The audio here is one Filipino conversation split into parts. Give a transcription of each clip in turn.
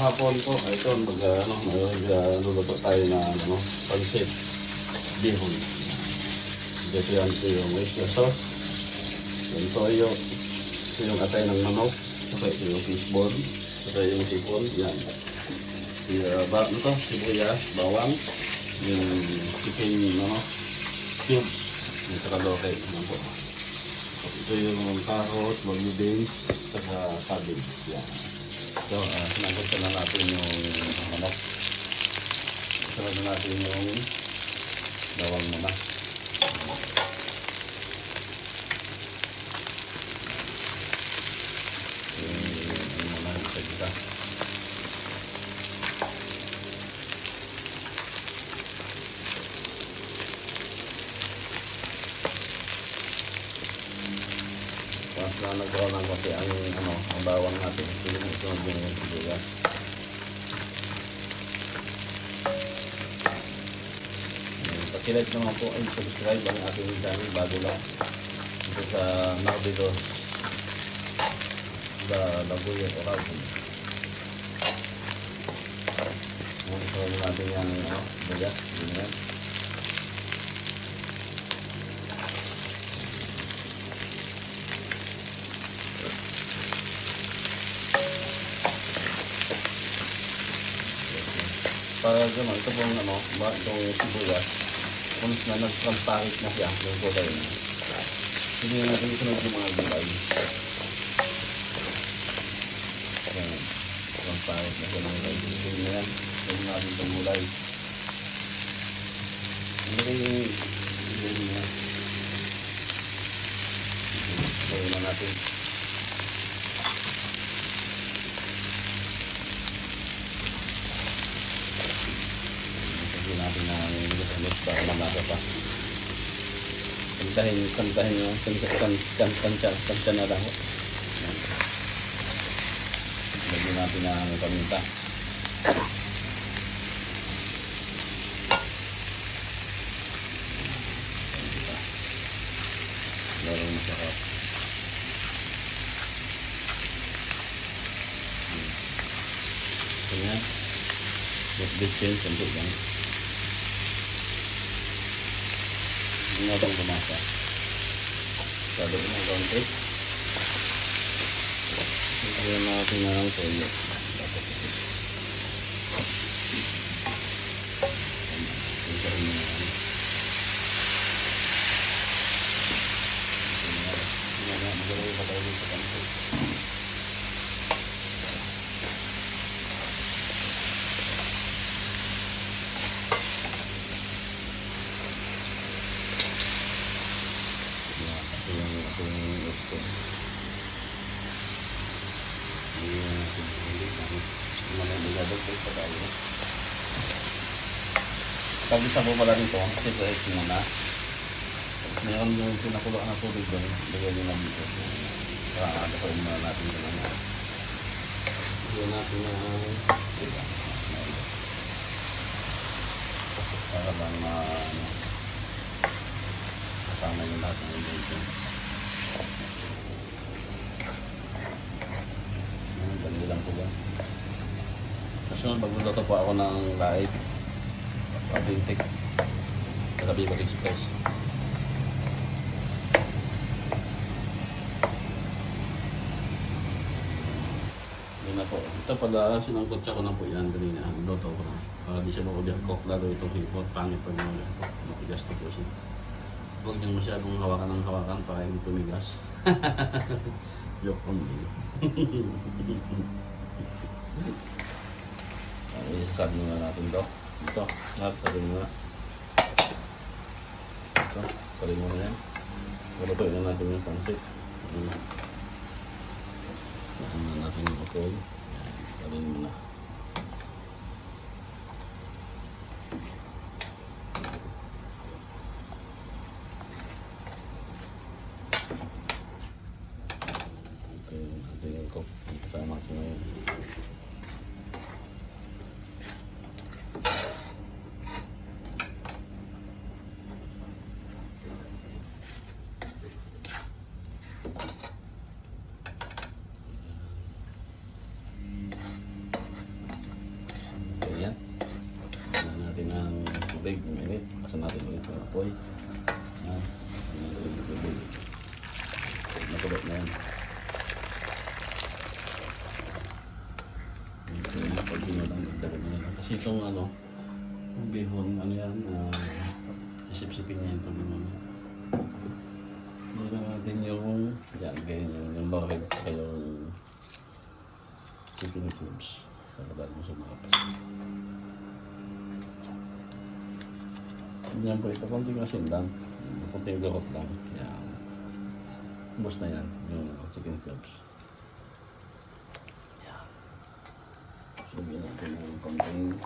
Hapon po, ito, luluto tayo na pancit, bihon. Dito yan po yung oyster sauce. Yan po yung atay ng manok. Saka ito yung fishbone. Saka yung sipon. Yan. Sibuyas, bawang. Yung chicken, cubes. Yung saka loke. Yan po. Ito yung carrot, bagyo beans, saka cabbage. Yan. So, sinagot na natin yung manok. Sinagot na natin yung bawang muna. Once na nagawa ng kasi ang bawang natin, sunod yung sibuyas. Pakilike naman po ay subscribe ang ating channel bago lang dito sa Narbido sa Labuyo o Calvin. So natin yung sibuyas, ganyan. Para gano'n, ito pong itong sibuyas, kung na nag-transparent na siya, yung kulay na. Hindi na natin isunod yung mga gulay. Transparent na siya ng gulay. Hindi na yan, huwag natin itong gulay. Hindi na. Gawin na natin. Natin na ulit para mamasa pa. Kantahin yung kanta na lang. Lagyan natin ang paminta. Larong masarap. Ganyan. Bitchin, sampo lang. Hindi na itong bumasa. Sabi ko ng konti. Ayan natin na lang toyo. Pinsahin mo na yan. Magalaw pa tayo sa kanto. Pag-isa po pala nito, kasi ito muna. Mayroon yung pinakuloan na tubig doon, lagyan nyo na dito. Para agapain muna natin ito naman. Lagyan natin na para lang kasama yung lahat ng dito. Ganda lang po ba? Kasunod, magluluto po ako ng laig. Pabintik. Katabi ko express. Yan na po. Ito pala, sinangkotsa ko na po yan kanina. Luto ko na. Para di siya makudiyakok. Lalo itong hipot. Pangit pag makudiyakok. Mapigas na po siya. Huwag niyang masyadong hawakan ng hawakan para hindi tumigas. Joke only. Isasabi muna natin ito. Ito, lahat tarin muna. Ito, tarin muna yan. Malutuin na natin yung pancit. Tarin na natin yung apoy. Tarin muna. Okay, ating yung cook. Kasama ko na yun. tubig, init. Basa natin ulit yung apoy. Yan. Yan natin yung tubig. Nakulot na yan. Pag binulang dagdagan na yan. Kasi itong ano, yung bihon, ano yan, sisip-sipin niya yung tubig naman. Hindi na natin yung, yan, ganyan yung bakit saka yung chicken cubes. Pagkabal mo sa mga pasin. Yan po ito, konting asin lang. Konting gahot lang. Yan. Ubus na yan, yung chicken cubes. Yan. Sabihin natin yung konting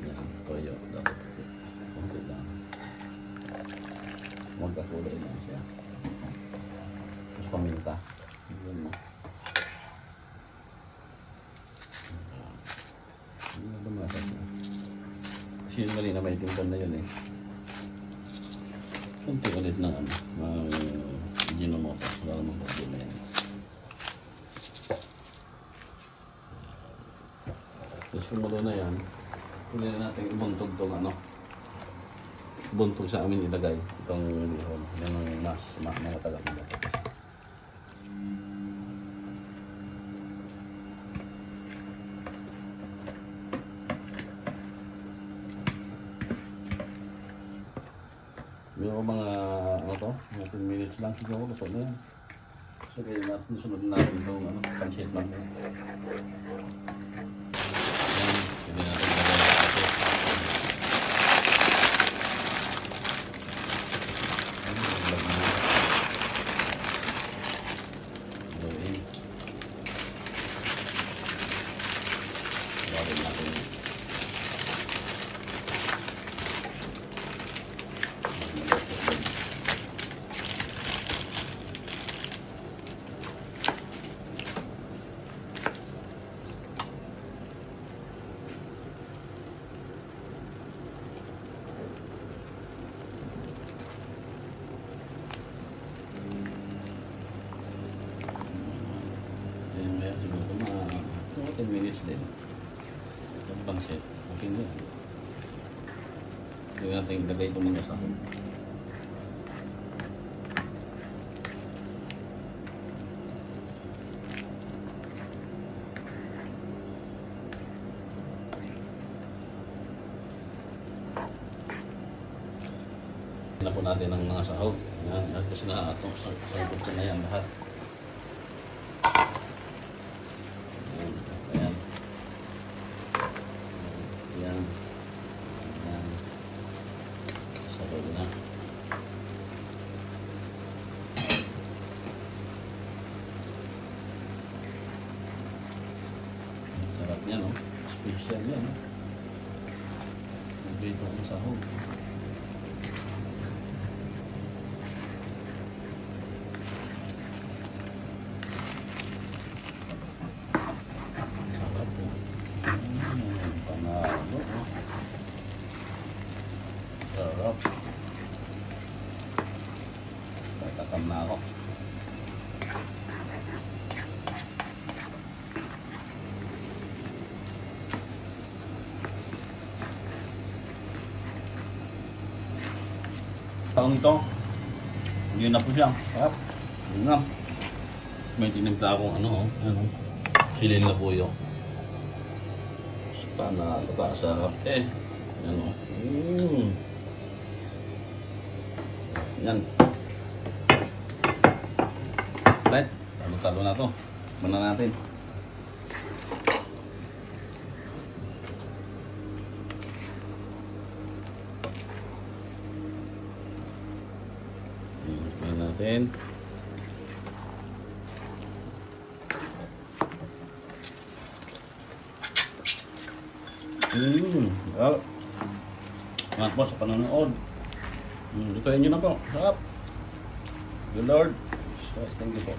yan, toyo. Dapat konti lang. Magkakulay lang siya. Tapos paminta. Yan mo. Hindi na lumasas na. Kasi yun mali na may timpan na yun eh. Kunti ulit ng ano, ginomotas. Wala namang problema yan. Tapos kumulo na yan, pwede na natin ibuntog itong ano. Buntog sa amin ilagay itong bihon. Yan ang mas mga tagal nila. Yung mga ano to, mga 10 minutes lang siguro, gusto na yan. Sige natin, sunod natin itong ano, pansit lang. Yan, pwede natin gawin siguro 10 minutes din. Itong pansit, okay na yan. Hindi natin ilagay ito mga sahon. Na po natin ang mga sahog. Yan, kasi na itong sahog na yan lahat. Ayan. Ayan. Ayan. Sahog na. Sarap yan, no? Special yan, no? Nagdito ang sahog. Sarap. Tatakam na ako. Taong ito, hindi na po siya. Sarap. Hindi na. May tinimpla akong ano, silin na po yun. Sana napakasarap eh. Ano? Yan. Right? Talo-talo na to. Muna natin. Muna natin. Well, salamat po sa panonood. Lutuin nyo na po. Sarap. Good Lord. Thank you po.